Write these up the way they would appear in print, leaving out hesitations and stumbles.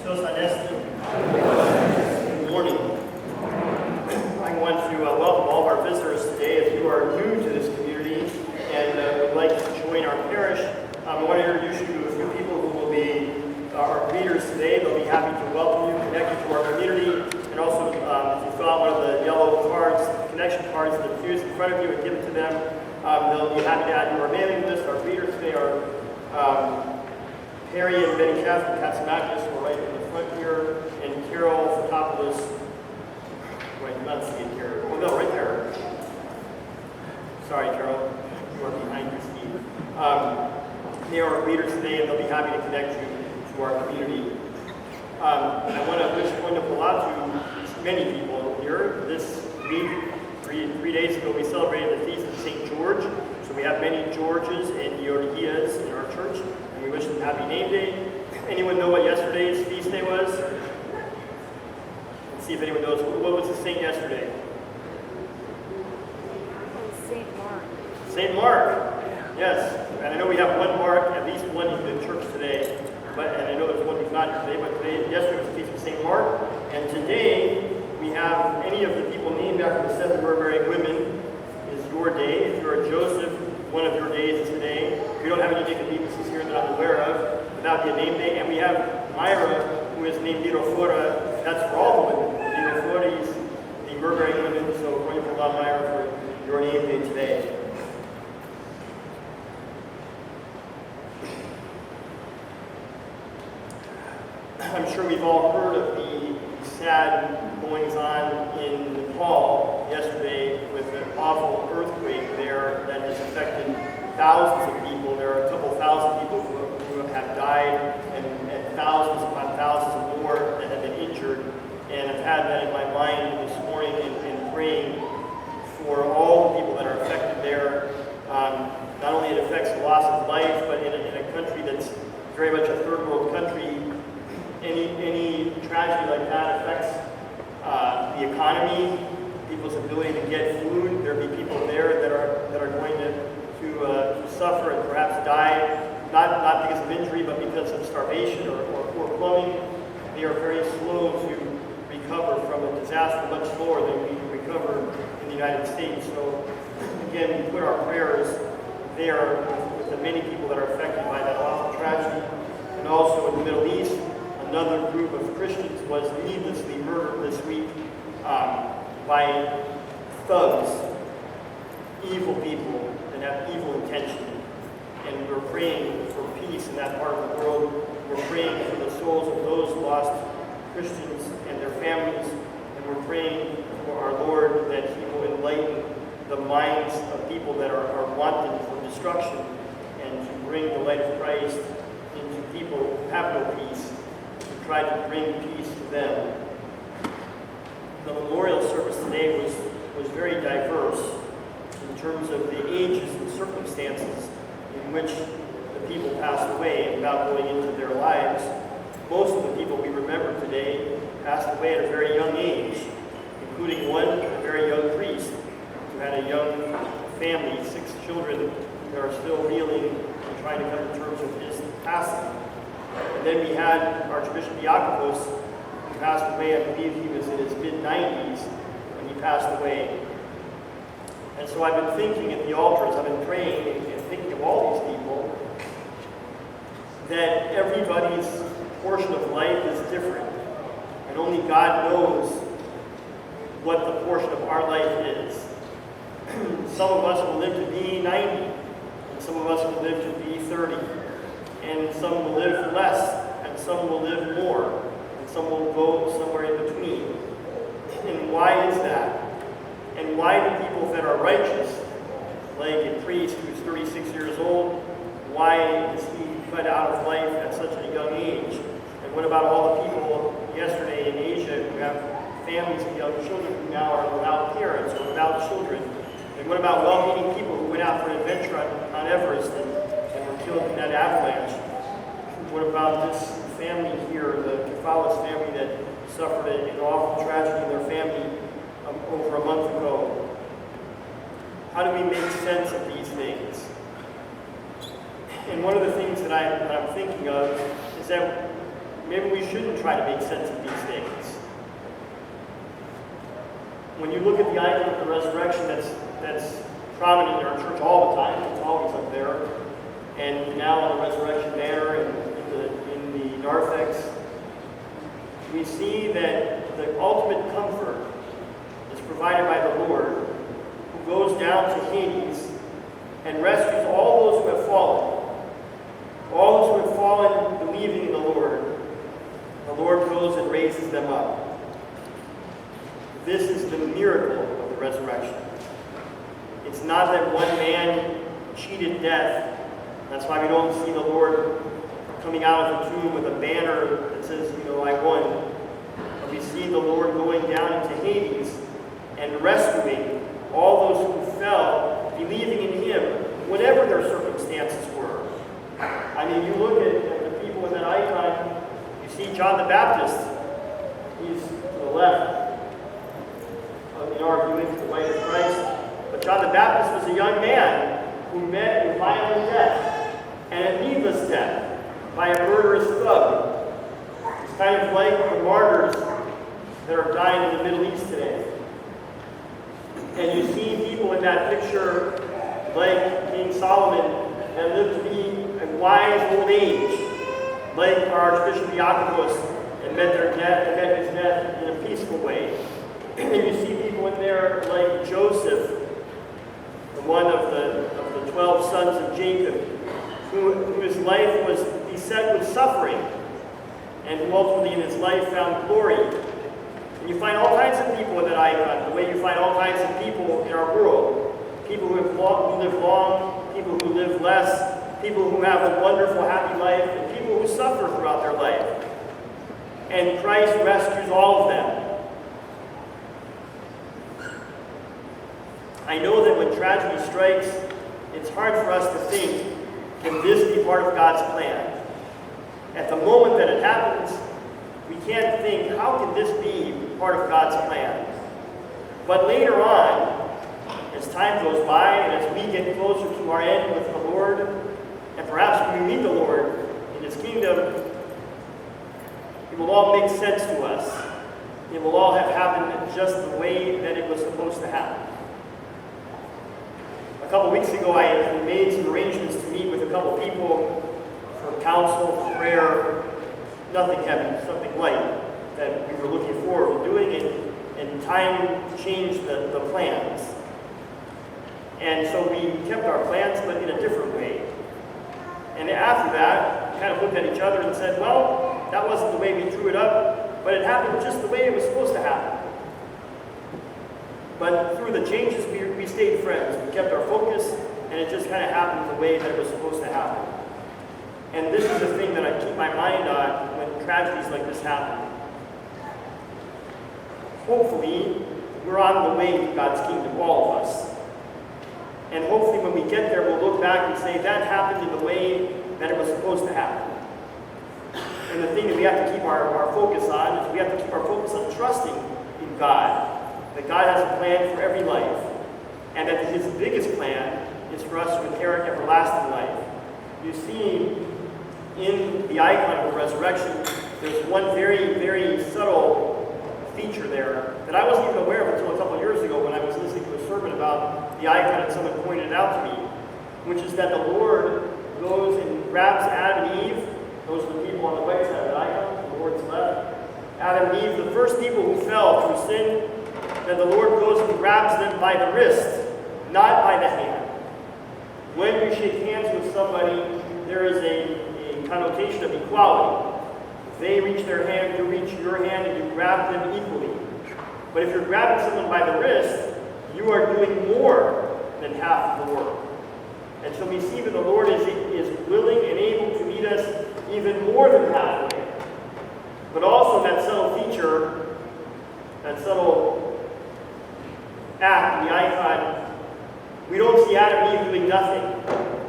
Good morning. I want to welcome all of our visitors today. If you are new to this community and would like to join our parish, I want to introduce you to a few people who will be our greeters today. They'll be happy to welcome you, connect you to our community, and also if you fill out one of the yellow cards, connection cards, the pews in front of you and give it to them, they'll be happy to add you to our mailing list. Our greeters today are Perry and Betty Katsamakis, who are right in the front here, and Carol Fotopoulos. Wait, not seeing Carol. Oh, no, right there. Sorry, Carol. You are behind your seat. They are our leaders today, and they'll be happy to connect you to our community. I want to wish wonderful out to many people here. This week, three days ago, we celebrated the feast of St. George. So we have many Georges and Georgias in our church. We wish them happy name day. Anyone know what yesterday's feast day was? Let's see if anyone knows. What was the saint yesterday? St. Mark. St. Mark. Yes. And I know we have one Mark, at least one in the church today. And I know there's one who's not here today, but yesterday was the feast of St. Mark. And today we have any of the people named after the 7 Murmuring women is your day. If you're a Joseph, one of your days is today. If you don't have any Nicodemuses here that I'm aware of, that would be a name day. And we have Myra, who is named Dirophora. That's for all the women. Dirophora is the Murmuring women, so we're going to allow Myra for your name day today. I'm sure we've all heard of the sad goings-on in Nepal yesterday with an awful earthquake there that has affected thousands of people. There are a couple thousand people who have died and thousands upon thousands more that have been injured. And I've had that in my mind this morning in praying for all the people that are affected there. Not only it affects the loss of life, but in a country that's very much a third world country, any tragedy like that affects the economy, people's ability to get food. There'll be people there that are going to suffer and perhaps die, not because of injury, but because of starvation or poor plumbing. They are very slow to recover from a disaster, much slower than we recover in the United States. So again, we put our prayers there with the many people that are affected by that awful tragedy. And also in the Middle East, another group of Christians was needlessly murdered this week by thugs, evil people that have evil intention. And we're praying for peace in that part of the world. We're praying for the souls of those lost Christians and their families. And we're praying for our Lord that He will enlighten the minds of people that are wanting for destruction and to bring the light of Christ into people who have no peace, to try to bring peace to them. The memorial service today was very diverse in terms of the ages and circumstances in which the people passed away and without going into their lives. Most of the people we remember today passed away at a very young age, including one, a very young priest who had a young family, 6 children that are still reeling and trying to come to terms with his passing. And then we had Archbishop Iakovos, who passed away. I believe he was in his mid-90s when he passed away. And so I've been thinking at the altar as I've been praying and thinking of all these people, that everybody's portion of life is different. And only God knows what the portion of our life is. Some of us will live to be 90, and some of us will live to be 30. And some will live less, and some will live more, and some will go somewhere in between. And why is that? And why do people that are righteous, like a priest who's 36 years old, why is he cut out of life at such a young age? And what about all the people yesterday in Asia who have families and young children who now are without parents or without children? And what about well-meaning people who went out for an adventure on Everest and were killed in that avalanche? What about this family here, the Stavros family that suffered an awful tragedy in their family over a month ago? How do we make sense of these things? And one of the things that I'm thinking of is that maybe we shouldn't try to make sense of these things. When you look at the icon of the resurrection that's prominent in our church all the time, it's always up there, and now on the resurrection banner and in the narthex, we see that the ultimate comfort is provided by the Lord, who goes down to Hades and rescues all those who have fallen. All those who have fallen believing in the Lord goes and raises them up. This is the miracle of the resurrection. It's not that one man cheated death. That's why we don't see the Lord coming out of the tomb with a banner that says, I won. But we see the Lord going down into Hades and rescuing all those who fell, believing in Him, whatever their circumstances were. I mean, you look at the people in that icon, you see John the Baptist. He's to the left. In our view, to the right of Christ. But John the Baptist was a young man who met a violent death and a needless death by a murderous thug. It's kind of like the martyrs that are dying in the Middle East today. And you see people in that picture like King Solomon that lived to be a wise old age, like our Archbishop Jacobus, and met his death in a peaceful way. And you see people in there like Joseph, the one of the 12 sons of Jacob, whose life was beset with suffering, and who ultimately in his life found glory. And you find all kinds of people in that icon, the way you find all kinds of people in our world. People who live long, people who live less, people who have a wonderful, happy life, and people who suffer throughout their life. And Christ rescues all of them. I know that when tragedy strikes, it's hard for us to think, can this be part of God's plan? At the moment that it happens, we can't think, how can this be part of God's plan? But later on, as time goes by, and as we get closer to our end with the Lord, and perhaps when we meet the Lord in His kingdom, it will all make sense to us. It will all have happened just the way that it was supposed to happen. A couple weeks ago, I had made some arrangements to meet with a couple people for counsel, for prayer, nothing heavy, something light that we were looking forward to doing, and time changed the plans. And so we kept our plans, but in a different way. And after that, we kind of looked at each other and said, well, that wasn't the way we drew it up, but it happened just the way it was supposed to happen. But through the changes, we stayed friends. We kept our focus, and it just kind of happened the way that it was supposed to happen. And this is the thing that I keep my mind on when tragedies like this happen. Hopefully, we're on the way to God's kingdom, all of us. And hopefully when we get there, we'll look back and say, that happened in the way that it was supposed to happen. And the thing that we have to keep our focus on is we have to keep our focus on trusting in God. That God has a plan for every life, and that His biggest plan is for us to inherit everlasting life. You see in the icon of the resurrection, there's one very, very subtle feature there that I wasn't even aware of until a couple years ago when I was listening to a sermon about the icon and someone pointed it out to me, which is that the Lord goes and grabs Adam and Eve. Those are the people on the right side of the icon, the Lord's left. Adam and Eve, the first people who fell through sin, that the Lord goes and grabs them by the wrist, not by the hand. When you shake hands with somebody, there is a connotation of equality. If they reach their hand, you reach your hand, and you grab them equally. But if you're grabbing someone by the wrist, you are doing more than half of the work. And so we see that the Lord is willing and able to meet us even more than halfway. But also that subtle feature, that subtle act in the icon, we don't see Adam and Eve doing nothing.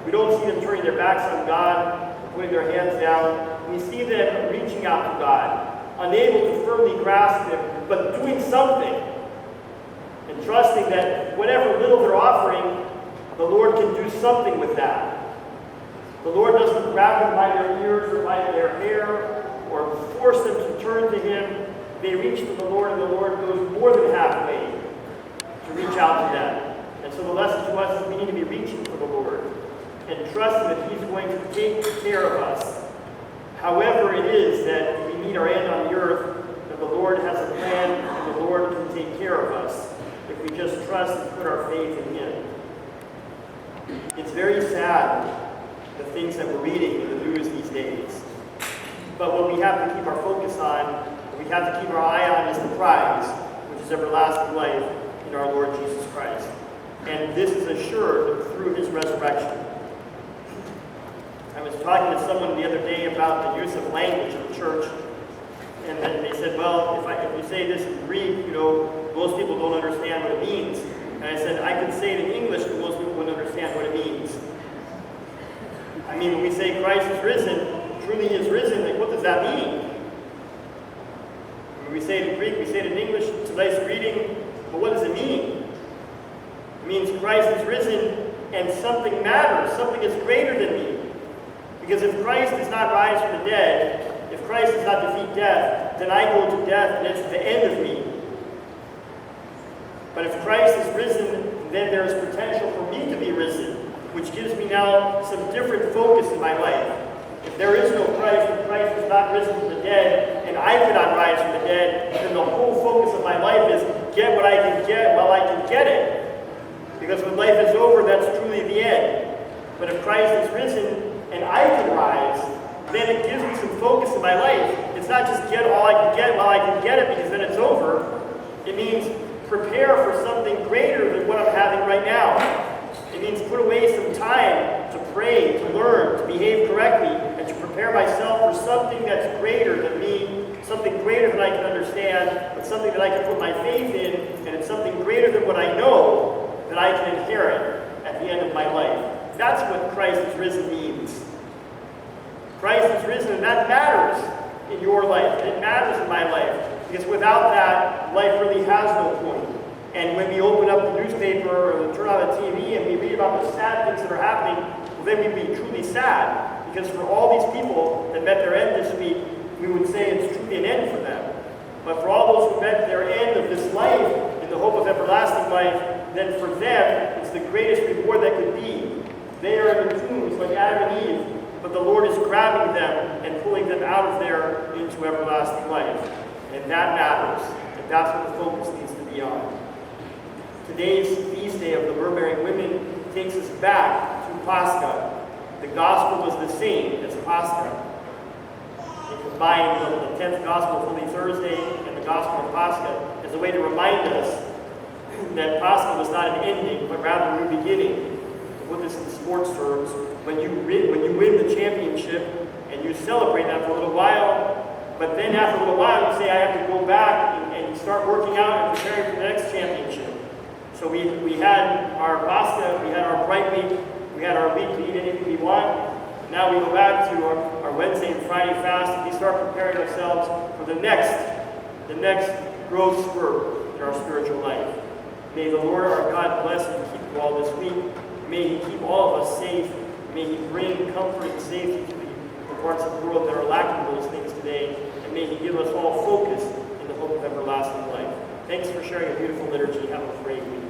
We don't see them turning their backs on God, putting their hands down. We see them reaching out to God, unable to firmly grasp Him, but doing something, and trusting that whatever little they're offering, the Lord can do something with that. The Lord doesn't grab them by their ears or by their hair or they reach for the Lord, and the Lord goes more than halfway to reach out to them. And so the lesson to us is we need to be reaching for the Lord and trusting that He's going to take care of us. However it is that we meet our end on the earth, that the Lord has a plan and the Lord can take care of us if we just trust and put our faith in Him. It's very sad, the things that we're reading in the news these days. But what we have to keep our focus on, what we have to keep our eye on, is the prize, which is everlasting life in our Lord Jesus Christ. And this is assured through His resurrection. I was talking to someone the other day about the use of language in the church, and then they said, well, if you say this in Greek, most people don't understand what it means. And I said, I can say it in English, but most people wouldn't understand what it means. I mean, when we say Christ is risen, truly He is risen, like, what does that mean? When we say it in Greek, we say it in English, it's a nice reading, but what does it mean? It means Christ is risen and something matters, something is greater than me. Because if Christ does not rise from the dead, if Christ does not defeat death, then I go to death and it's the end of me. But if Christ is risen, then there is potential for me to be risen, which gives me now some different focus in my life. If there is no Christ, and Christ is not risen from the dead, and I cannot rise from the dead, then the whole focus of my life is get what I can get while I can get it. Because when life is over, that's truly the end. But if Christ is risen and I can rise, then it gives me some focus in my life. It's not just get all I can get while I can get it because then it's over. It means prepare for something greater than what I'm having right now. It means put away some time to pray, to learn, to behave correctly, and to prepare myself for something that's greater than me, something greater than I can understand, but something that I can put my faith in, and it's something greater than what I know that I can inherit at the end of my life. That's what Christ is risen means. Christ is risen, and that matters in your life, and it matters in my life, because without that, life really has no point. And when we open up the newspaper or turn on the TV and we read about the sad things that are happening, well, then we'd be truly sad. Because for all these people that met their end this week, we would say it's truly an end for them. But for all those who met their end of this life in the hope of everlasting life, then for them, it's the greatest reward that could be. They are in the tombs like Adam and Eve, but the Lord is grabbing them and pulling them out of there into everlasting life. And that matters. And that's what the focus needs to be on. Today's feast day of the Myrrh-bearing women takes us back to Pascha. The gospel was the same as Pascha. They combined the 10th gospel of Holy Thursday and the gospel of Pascha as a way to remind us that Pascha was not an ending, but rather a new beginning. To put this in sports terms, when you win the championship and you celebrate that for a little while, but then after a little while you say, I have to go back and you start working out and preparing for the next championship. So we had our Pascha, we had our Bright Week, we had our week to eat anything we want. Now we go back to our Wednesday and Friday fast, and we start preparing ourselves for the next growth spurt in our spiritual life. May the Lord our God bless and keep you all this week. May He keep all of us safe. May He bring comfort and safety to the parts of the world that are lacking those things today. And may He give us all focus in the hope of everlasting life. Thanks for sharing a beautiful liturgy. Have a great week.